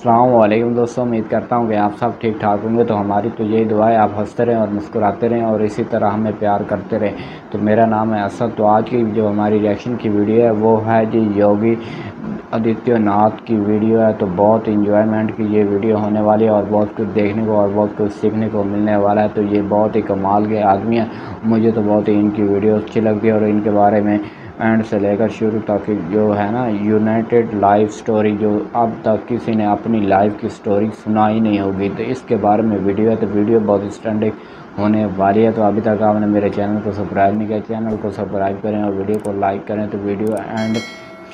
अस्सलाम वालेकुम दोस्तों, उम्मीद करता हूँ कि आप सब ठीक ठाक होंगे। तो हमारी तो यही दुआ है आप हंसते रहें और मुस्कुराते रहें और इसी तरह हमें प्यार करते रहें। तो मेरा नाम है असद। तो आज की जो हमारी रिएक्शन की वीडियो है वो है जी योगी आदित्यनाथ की वीडियो है। तो बहुत इंजॉयमेंट की ये वीडियो होने वाली है और बहुत कुछ देखने को और बहुत कुछ सीखने को मिलने वाला है। तो ये बहुत ही कमाल के आदमी हैं, मुझे तो बहुत ही इनकी वीडियो अच्छी लगती है और इनके बारे में एंड से लेकर शुरू तक जो है ना यूनाइटेड लाइफ स्टोरी जो अब तक किसी ने अपनी लाइफ की स्टोरी सुनाई नहीं होगी, तो इसके बारे में वीडियो है। तो वीडियो बहुत स्टैंडिंग होने वाली है। तो अभी तक आपने मेरे चैनल को सब्सक्राइब नहीं किया, चैनल को सब्सक्राइब करें और वीडियो को लाइक करें। तो वीडियो एंड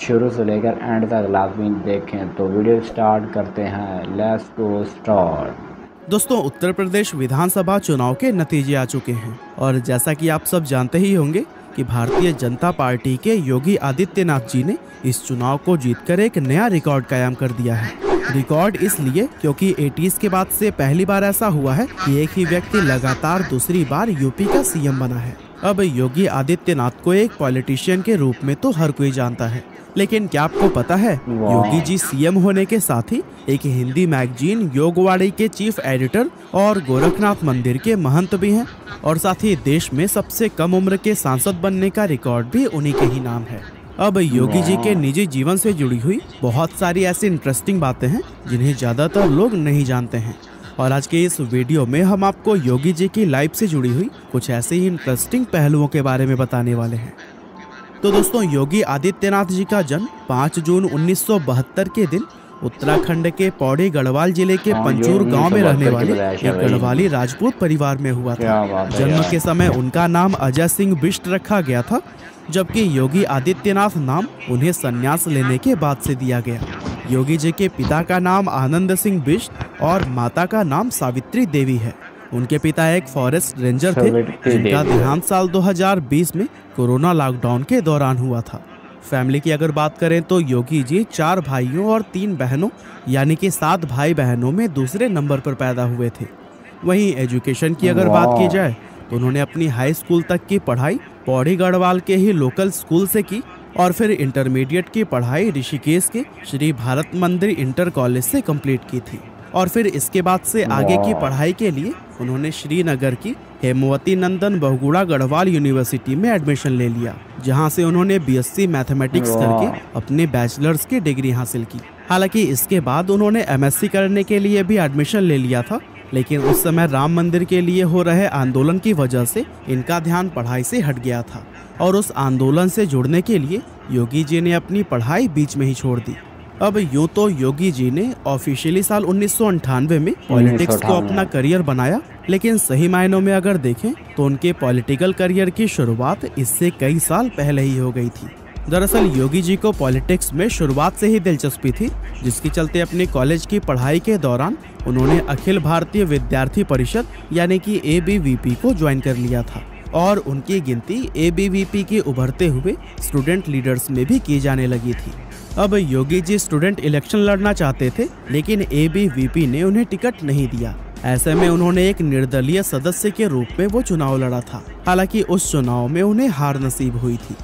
शुरू से लेकर एंड तक लाजमी देखें। तो वीडियो स्टार्ट करते हैं, लेट्स गो स्टार्ट। दोस्तों, उत्तर प्रदेश विधानसभा चुनाव के नतीजे आ चुके हैं और जैसा कि आप सब जानते ही होंगे कि भारतीय जनता पार्टी के योगी आदित्यनाथ जी ने इस चुनाव को जीतकर एक नया रिकॉर्ड कायम कर दिया है। रिकॉर्ड इसलिए क्योंकि 80s के बाद से पहली बार ऐसा हुआ है कि एक ही व्यक्ति लगातार दूसरी बार यूपी का सीएम बना है। अब योगी आदित्यनाथ को एक पॉलिटिशियन के रूप में तो हर कोई जानता है, लेकिन क्या आपको पता है योगी जी सीएम होने के साथ ही एक हिंदी मैगजीन योगवाड़ी के चीफ एडिटर और गोरखनाथ मंदिर के महंत भी हैं और साथ ही देश में सबसे कम उम्र के सांसद बनने का रिकॉर्ड भी उन्हीं के ही नाम है। अब योगी जी के निजी जीवन से जुड़ी हुई बहुत सारी ऐसी इंटरेस्टिंग बातें हैं जिन्हें ज्यादातर लोग नहीं जानते हैं और आज के इस वीडियो में हम आपको योगी जी की लाइफ से जुड़ी हुई कुछ ऐसे ही इंटरेस्टिंग पहलुओं के बारे में बताने वाले हैं। तो दोस्तों, योगी आदित्यनाथ जी का जन्म 5 जून 1972 के दिन उत्तराखंड के पौड़ी गढ़वाल जिले के पंचूर गांव में रहने वाले एक गढ़वाली राजपूत परिवार में हुआ था। जन्म के समय उनका नाम अजय सिंह बिष्ट रखा गया था, जबकि योगी आदित्यनाथ नाम उन्हें संन्यास लेने के बाद से दिया गया। योगी जी के पिता का नाम आनंद सिंह बिष्ट और माता का नाम सावित्री देवी है। उनके पिता एक फॉरेस्ट रेंजर थे जिनका देहांत साल 2020 में कोरोना लॉकडाउन के दौरान हुआ था। फैमिली की अगर बात करें तो योगी जी 4 भाइयों और 3 बहनों यानी कि 7 भाई बहनों में दूसरे नंबर पर पैदा हुए थे। वहीं एजुकेशन की अगर बात की जाए तो उन्होंने अपनी हाई स्कूल तक की पढ़ाई पौड़ी गढ़वाल के ही लोकल स्कूल से की और फिर इंटरमीडिएट की पढ़ाई ऋषिकेश के श्री भारत मंदिर इंटर कॉलेज से कंप्लीट की थी और फिर इसके बाद से आगे की पढ़ाई के लिए उन्होंने श्रीनगर की हेमवती नंदन बहुगुणा गढ़वाल यूनिवर्सिटी में एडमिशन ले लिया, जहां से उन्होंने बीएससी मैथमेटिक्स करके अपने बैचलर्स की डिग्री हासिल की। हालांकि इसके बाद उन्होंने एमएससी करने के लिए भी एडमिशन ले लिया था, लेकिन उस समय राम मंदिर के लिए हो रहे आंदोलन की वजह से इनका ध्यान पढ़ाई से हट गया था और उस आंदोलन से जुड़ने के लिए योगी जी ने अपनी पढ़ाई बीच में ही छोड़ दी। अब यूँ तो योगी जी ने ऑफिशियली साल 1998 में पॉलिटिक्स को अपना करियर बनाया, लेकिन सही मायनों में अगर देखें तो उनके पॉलिटिकल करियर की शुरुआत इससे कई साल पहले ही हो गई थी। दरअसल योगी जी को पॉलिटिक्स में शुरुआत से ही दिलचस्पी थी, जिसके चलते अपने कॉलेज की पढ़ाई के दौरान उन्होंने अखिल भारतीय विद्यार्थी परिषद यानी कि ABVP को ज्वाइन कर लिया था और उनकी गिनती ABVP के उभरते हुए स्टूडेंट लीडर्स में भी की जाने लगी थी। अब योगी जी स्टूडेंट इलेक्शन लड़ना चाहते थे, लेकिन ABVP ने उन्हें टिकट नहीं दिया। ऐसे में उन्होंने एक निर्दलीय सदस्य के रूप में वो चुनाव लड़ा था। हालांकि उस चुनाव में उन्हें हार नसीब हुई थी।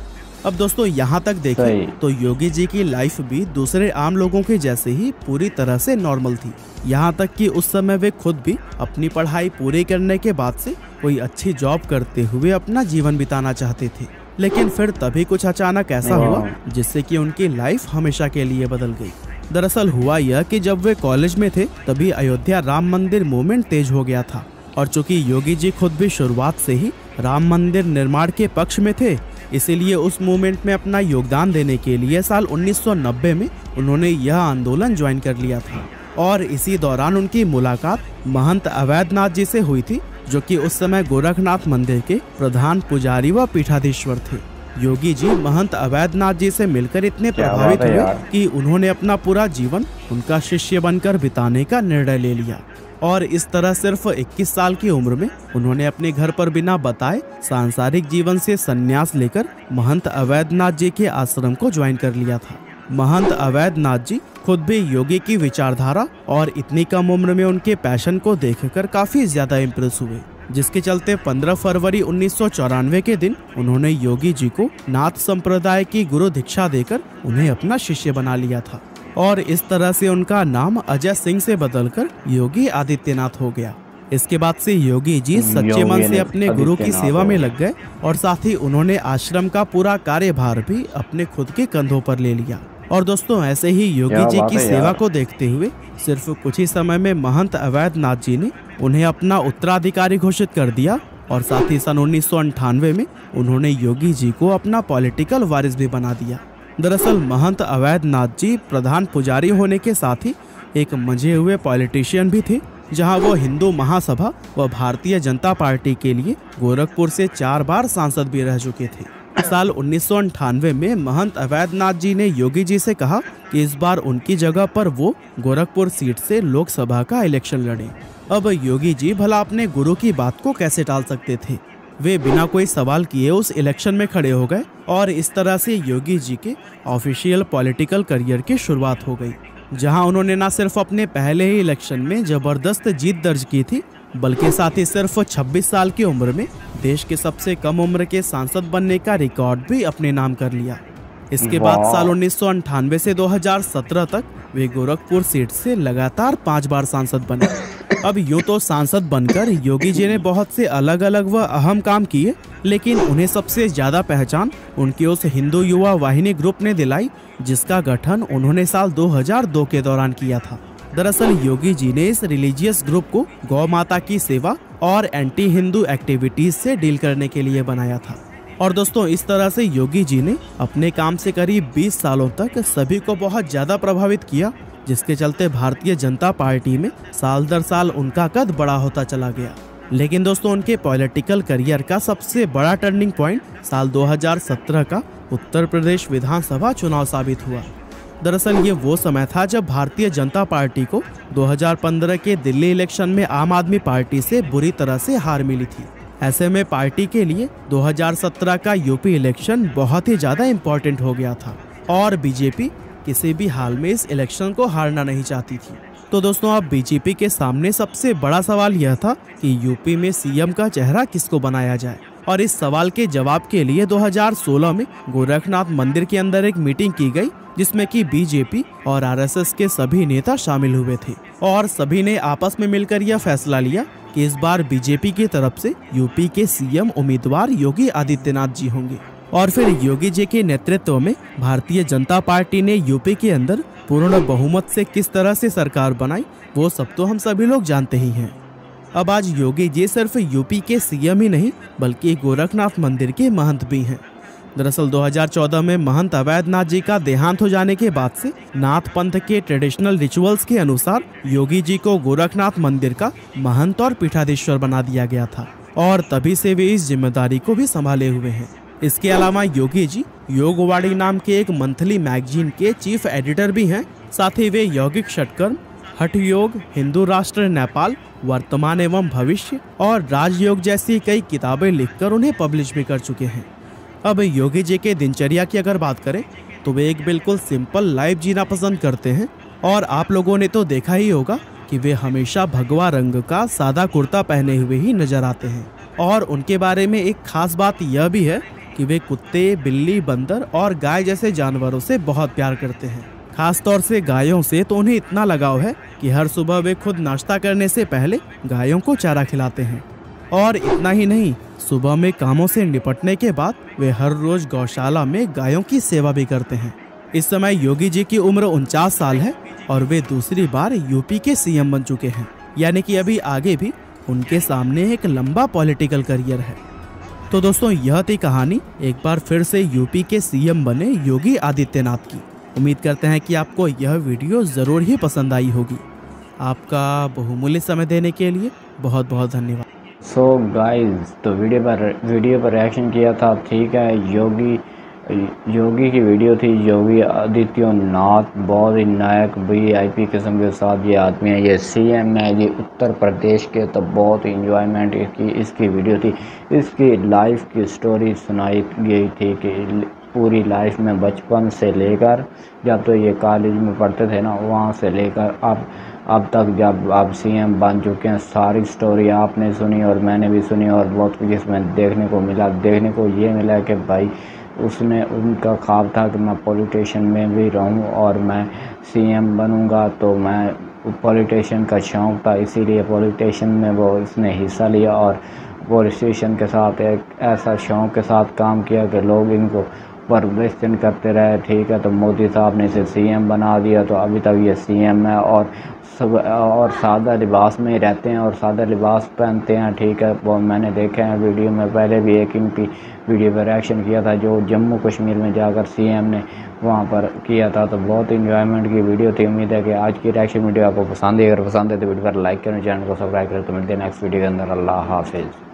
अब दोस्तों, यहाँ तक देखें तो योगी जी की लाइफ भी दूसरे आम लोगों के जैसे ही पूरी तरह से नॉर्मल थी। यहाँ तक कि उस समय वे खुद भी अपनी पढ़ाई पूरी करने के बाद से कोई अच्छी जॉब करते हुए अपना जीवन बिताना चाहते थे, लेकिन फिर तभी कुछ अचानक ऐसा हुआ जिससे कि उनकी लाइफ हमेशा के लिए बदल गई। दरअसल हुआ यह कि जब वे कॉलेज में थे तभी अयोध्या राम मंदिर मूवमेंट तेज हो गया था और चूंकि योगी जी खुद भी शुरुआत से ही राम मंदिर निर्माण के पक्ष में थे, इसीलिए उस मूवमेंट में अपना योगदान देने के लिए साल 1990 में उन्होंने यह आंदोलन ज्वाइन कर लिया था और इसी दौरान उनकी मुलाकात महंत अवैधनाथ जी से हुई थी, जो कि उस समय गोरखनाथ मंदिर के प्रधान पुजारी व पीठाधीश्वर थे। योगी जी महंत अवैधनाथ जी से मिलकर इतने प्रभावित हुए कि उन्होंने अपना पूरा जीवन उनका शिष्य बनकर बिताने का निर्णय ले लिया और इस तरह सिर्फ 21 साल की उम्र में उन्होंने अपने घर पर बिना बताए सांसारिक जीवन से संन्यास लेकर महंत अवैधनाथ जी के आश्रम को ज्वाइन कर लिया था। महंत अवैधनाथ जी खुद भी योगी की विचारधारा और इतनी कम उम्र में उनके पैशन को देखकर काफी ज्यादा इम्प्रेस हुए, जिसके चलते 15 फरवरी 1994 के दिन उन्होंने योगी जी को नाथ संप्रदाय की गुरु दीक्षा देकर उन्हें अपना शिष्य बना लिया था और इस तरह से उनका नाम अजय सिंह से बदलकर योगी आदित्यनाथ हो गया। इसके बाद से योगी जी सच्चे मन से अपने गुरु की सेवा में लग गए और साथ ही उन्होंने आश्रम का पूरा कार्यभार भी अपने खुद के कंधों पर ले लिया। और दोस्तों ऐसे ही योगी जी की सेवा को देखते हुए सिर्फ कुछ ही समय में महंत अवैधनाथ जी ने उन्हें अपना उत्तराधिकारी घोषित कर दिया और साथ ही सन 1998 में उन्होंने योगी जी को अपना पॉलिटिकल वारिस भी बना दिया। दरअसल महंत अवैधनाथ जी प्रधान पुजारी होने के साथ ही एक मंझे हुए पॉलिटिशियन भी थे, जहां वो हिंदू महासभा व भारतीय जनता पार्टी के लिए गोरखपुर से 4 बार सांसद भी रह चुके थे। साल 1998 में महंत अवैधनाथ जी ने योगी जी से कहा कि इस बार उनकी जगह पर वो गोरखपुर सीट से लोकसभा का इलेक्शन लड़ें। अब योगी जी भला अपने गुरु की बात को कैसे टाल सकते थे। वे बिना कोई सवाल किए उस इलेक्शन में खड़े हो गए और इस तरह से योगी जी के ऑफिशियल पॉलिटिकल करियर की शुरुआत हो गई, जहां उन्होंने न सिर्फ अपने पहले ही इलेक्शन में जबरदस्त जीत दर्ज की थी, बल्कि साथ ही सिर्फ 26 साल की उम्र में देश के सबसे कम उम्र के सांसद बनने का रिकॉर्ड भी अपने नाम कर लिया। इसके बाद साल 1998 से 2017 तक वे गोरखपुर सीट से लगातार 5 बार सांसद बने। अब यूं तो सांसद बनकर योगी जी ने बहुत से अलग अलग व अहम काम किए, लेकिन उन्हें सबसे ज्यादा पहचान उनकी उस हिंदू युवा वाहिनी ग्रुप ने दिलाई, जिसका गठन उन्होंने साल 2002 के दौरान किया था। दरअसल योगी जी ने इस रिलीजियस ग्रुप को गौ माता की सेवा और एंटी हिंदू एक्टिविटीज से डील करने के लिए बनाया था। और दोस्तों इस तरह से योगी जी ने अपने काम से करीब 20 सालों तक सभी को बहुत ज्यादा प्रभावित किया, जिसके चलते भारतीय जनता पार्टी में साल दर साल उनका कद बड़ा होता चला गया। लेकिन दोस्तों उनके पॉलिटिकल करियर का सबसे बड़ा टर्निंग पॉइंट साल 2017 का उत्तर प्रदेश विधानसभा चुनाव साबित हुआ। दरअसल ये वो समय था जब भारतीय जनता पार्टी को 2015 के दिल्ली इलेक्शन में आम आदमी पार्टी से बुरी तरह से हार मिली थी। ऐसे में पार्टी के लिए 2017 का यूपी इलेक्शन बहुत ही ज्यादा इम्पोर्टेंट हो गया था और बीजेपी किसी भी हाल में इस इलेक्शन को हारना नहीं चाहती थी। तो दोस्तों अब बीजेपी के सामने सबसे बड़ा सवाल यह था कि यूपी में सीएम का चेहरा किसको बनाया जाए, और इस सवाल के जवाब के लिए 2016 में गोरखनाथ मंदिर के अंदर एक मीटिंग की गई, जिसमें कि बीजेपी और आरएसएस के सभी नेता शामिल हुए थे और सभी ने आपस में मिलकर यह फैसला लिया कि इस बार बीजेपी की तरफ से यूपी के सीएम उम्मीदवार योगी आदित्यनाथ जी होंगे। और फिर योगी जी के नेतृत्व में भारतीय जनता पार्टी ने यूपी के अंदर पूर्ण बहुमत से किस तरह से सरकार बनाई, वो सब तो हम सभी लोग जानते ही हैं। अब आज योगी जी सिर्फ यूपी के सीएम ही नहीं बल्कि गोरखनाथ मंदिर के महंत भी हैं। दरअसल 2014 में महंत अवैधनाथ जी का देहांत हो जाने के बाद से नाथ पंथ के ट्रेडिशनल रिचुअल्स के अनुसार योगी जी को गोरखनाथ मंदिर का महंत और पीठाधीश्वर बना दिया गया था और तभी से वे इस जिम्मेदारी को भी संभाले हुए हैं। इसके अलावा योगी जी योगवाड़ी नाम के एक मंथली मैगजीन के चीफ एडिटर भी हैं। साथ ही वे यौगिक षटकर्म, हठ योग, हिंदू राष्ट्र नेपाल, वर्तमान एवं भविष्य और राजयोग जैसी कई किताबें लिखकर उन्हें पब्लिश भी कर चुके हैं। अब योगी जी के दिनचर्या की अगर बात करें तो वे एक बिल्कुल सिंपल लाइफ जीना पसंद करते हैं और आप लोगों ने तो देखा ही होगा कि वे हमेशा भगवा रंग का सादा कुर्ता पहने हुए ही नजर आते हैं। और उनके बारे में एक खास बात यह भी है कि वे कुत्ते, बिल्ली, बंदर और गाय जैसे जानवरों से बहुत प्यार करते हैं। खास तौर से गायों से तो उन्हें इतना लगाव है कि हर सुबह वे खुद नाश्ता करने से पहले गायों को चारा खिलाते हैं। और इतना ही नहीं, सुबह में कामों से निपटने के बाद वे हर रोज गौशाला में गायों की सेवा भी करते हैं। इस समय योगी जी की उम्र 49 साल है और वे दूसरी बार यूपी के सीएम बन चुके हैं, यानी कि अभी आगे भी उनके सामने एक लंबा पॉलिटिकल करियर है। तो दोस्तों यह थी कहानी एक बार फिर से यूपी के सीएम बने योगी आदित्यनाथ की। उम्मीद करते हैं कि आपको यह वीडियो ज़रूर ही पसंद आई होगी। आपका बहुमूल्य समय देने के लिए बहुत बहुत धन्यवाद। सो गाइस, तो वीडियो पर रिएक्शन किया था, ठीक है। योगी की वीडियो थी। योगी आदित्यनाथ बहुत ही नायक वीआईपी किस्म के साथ ये आदमी है, ये सीएम है ये उत्तर प्रदेश के। तो बहुत ही इंजॉयमेंट की इसकी वीडियो थी। इसकी लाइफ की स्टोरी सुनाई गई थी कि पूरी लाइफ में बचपन से लेकर जब तो ये कॉलेज में पढ़ते थे ना, वहाँ से लेकर अब तक जब आप सीएम बन चुके हैं, सारी स्टोरी आपने सुनी और मैंने भी सुनी और बहुत कुछ इसमें देखने को मिला। देखने को ये मिला कि भाई उसने उनका ख्वाब था कि मैं पॉलिटिशियन में भी रहूं और मैं सीएम बनूंगा। तो मैं पॉलिटिशियन का शौक़ था, इसीलिए पॉलिटिशियन में वो इसने हिस्सा लिया और पॉलिटिशियन के साथ एक ऐसा शौक़ के साथ काम किया कि लोग इनको परवरिश करते रहे। ठीक है, तो मोदी साहब ने इसे सीएम बना दिया, तो अभी तक ये सीएम है और सब और सादा लिबास में रहते हैं और सादा लिबास पहनते हैं। ठीक है, वो मैंने देखा है वीडियो में, पहले भी एक इनकी वीडियो पर रिएक्शन किया था जो जम्मू कश्मीर में जाकर सीएम ने वहाँ पर किया था, तो बहुत इंजॉयमेंट की वीडियो थी। उम्मीद है कि आज की रिएक्शन वीडियो आपको पसंद है। अगर पसंद है तो वीडियो पर लाइक करें, चैनल को सब्सक्राइब करें। तो मिलते हैं नेक्स्ट वीडियो के अंदर। अल्लाह हाफिज़।